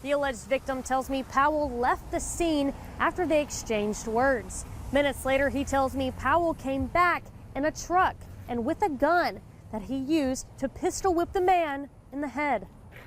The alleged victim tells me Powell left the scene after they exchanged words. Minutes later, he tells me Powell came back in a truck and with a gun that he used to pistol whip the man in the head.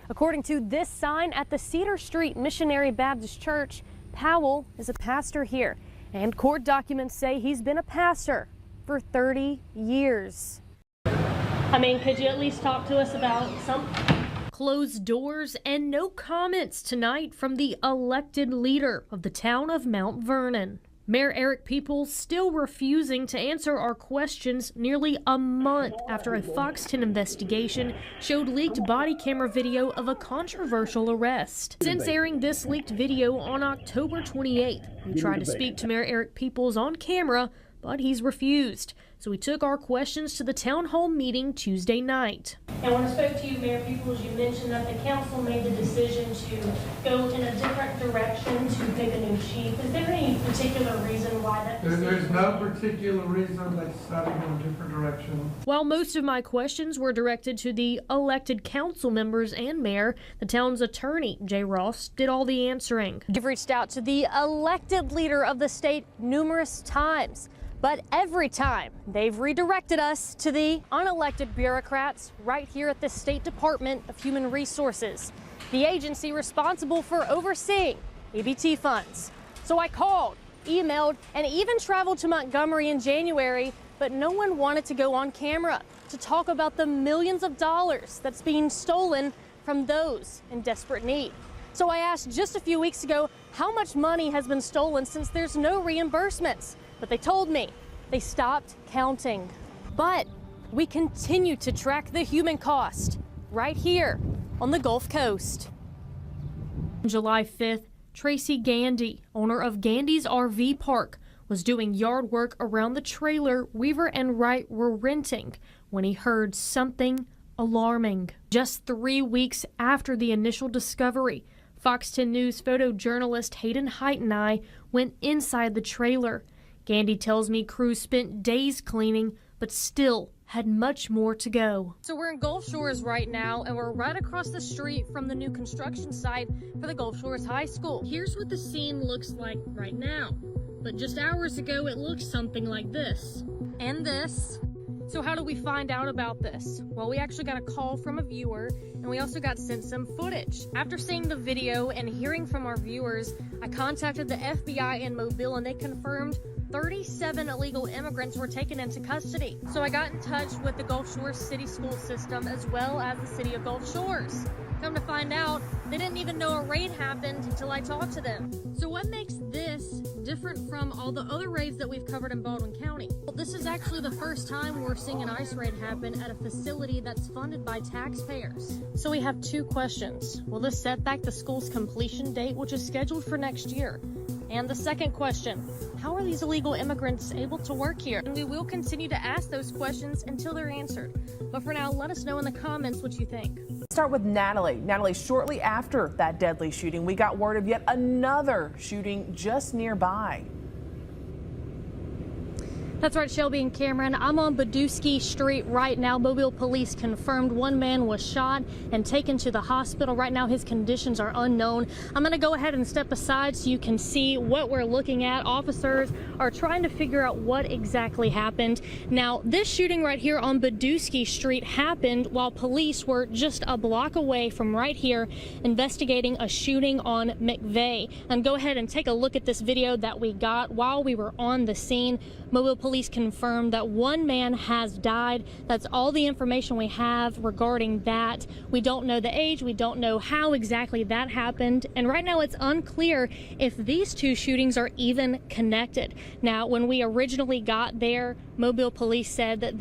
According to this sign at the Cedar Street Missionary Baptist Church, Powell is a pastor here, and court documents say he's been a pastor for 30 years. I mean, could you at least talk to us about something? Closed doors and no comments tonight from the elected leader of the town of Mount Vernon. Mayor Eric Peoples still refusing to answer our questions nearly a month after a FOX10 investigation showed leaked body camera video of a controversial arrest. Since airing this leaked video on October 28th, we tried to speak to Mayor Eric Peoples on camera, but he's refused. So we took our questions to the town hall meeting Tuesday night. And when I spoke to you, Mayor Peoples, you mentioned that the council made the decision to go in a different direction to pick a new chief. Is there any particular reason why that decision? There's no particular reason they decided to go in a different direction. While most of my questions were directed to the elected council members and mayor, the town's attorney, Jay Ross, did all the answering. We've reached out to the elected leader of the state numerous times. But every time, they've redirected us to the unelected bureaucrats right here at the State Department of Human Resources, the agency responsible for overseeing EBT funds. So I called, emailed, and even traveled to Montgomery in January, but no one wanted to go on camera to talk about the millions of dollars that's being stolen from those in desperate need. So I asked just a few weeks ago how much money has been stolen since there's no reimbursements. But they told me they stopped counting. But we continue to track the human cost right here on the Gulf Coast. July 5th, Tracy Gandy, owner of Gandy's RV Park, was doing yard work around the trailer Weaver and Wright were renting when he heard something alarming. Just 3 weeks after the initial discovery, Fox 10 News photojournalist Hayden Height and I went inside the trailer. Gandy tells me crews spent days cleaning, but still had much more to go. So we're in Gulf Shores right now, and we're right across the street from the new construction site for the Gulf Shores High School. Here's what the scene looks like right now. But just hours ago, it looked something like this. And this. So how do we find out about this? Well, we actually got a call from a viewer, and we also got sent some footage. After seeing the video and hearing from our viewers, I contacted the FBI in Mobile, and they confirmed 37 illegal immigrants were taken into custody. So I got in touch with the Gulf Shores City School System as well as the City of Gulf Shores. Come to find out, they didn't even know a raid happened until I talked to them. So what makes this different from all the other raids that we've covered in Baldwin County? Well, this is actually the first time we're seeing an ICE raid happen at a facility that's funded by taxpayers. So we have two questions. Will this set back the school's completion date, which is scheduled for next year? And the second question, how are these illegal immigrants able to work here? And we will continue to ask those questions until they're answered. But for now, let us know in the comments what you think. Start with Natalie. Natalie, shortly after that deadly shooting, we got word of yet another shooting just nearby. That's right, Shelby and Cameron. I'm on Badusky Street right now. Mobile police confirmed one man was shot and taken to the hospital. Right now, his conditions are unknown. I'm going to go ahead and step aside so you can see what we're looking at. Officers are trying to figure out what exactly happened. Now, this shooting right here on Badusky Street happened while police were just a block away from right here investigating a shooting on McVeigh. And go ahead and take a look at this video that we got while we were on the scene. Mobile police confirmed that one man has died. That's all the information we have regarding that. We don't know the age. We don't know how exactly that happened. And right now it's unclear if these two shootings are even connected. Now, when we originally got there, Mobile police said that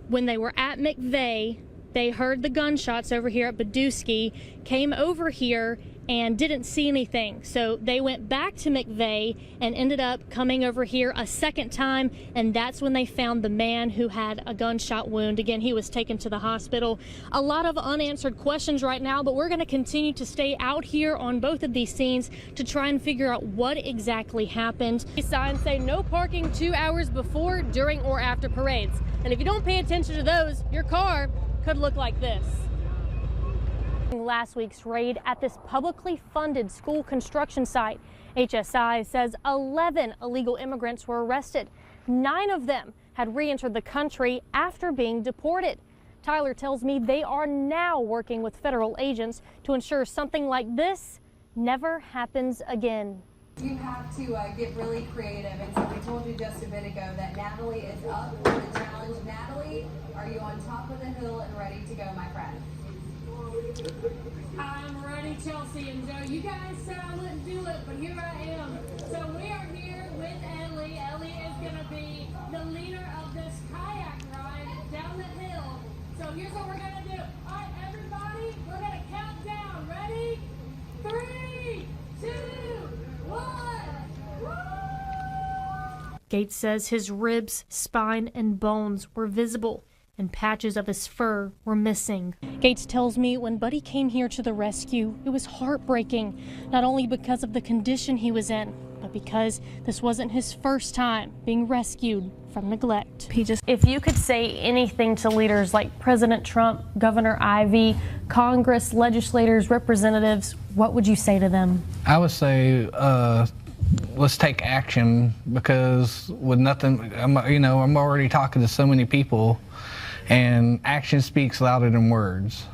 when they were at McVeigh, they heard the gunshots over here at Badusky, came over here and didn't see anything. So they went back to McVeigh and ended up coming over here a second time, and that's when they found the man who had a gunshot wound. Again, he was taken to the hospital. A lot of unanswered questions right now, but we're going to continue to stay out here on both of these scenes to try and figure out what exactly happened. These signs say no parking 2 hours before, during, or after parades. And if you don't pay attention to those, your car could look like this. Last week's raid at this publicly funded school construction site, HSI says 11 illegal immigrants were arrested. 9 of them had re-entered the country after being deported. Tyler tells me they are now working with federal agents to ensure something like this never happens again. You have to get really creative, and so we told you just a bit ago that Natalie is up for the challenge. Natalie, are you on top of the hill and ready to go, my friend? I'm ready, Chelsea and Joe. You guys said I wouldn't do it, but here I am. So we are here with Ellie. Ellie is going to be the leader of this kayak ride down the hill. So here's what we're going to do. All right, everybody, we're going to count down. Ready? 3, 2, 1. Gates says his ribs, spine, and bones were visible, and patches of his fur were missing. Gates tells me when Buddy came here to the rescue, it was heartbreaking, not only because of the condition he was in, but because this wasn't his first time being rescued from neglect. If you could say anything to leaders like President Trump, Governor Ivey, Congress, legislators, representatives, what would you say to them? I would say, let's take action, because with nothing, I'm already talking to so many people, and action speaks louder than words.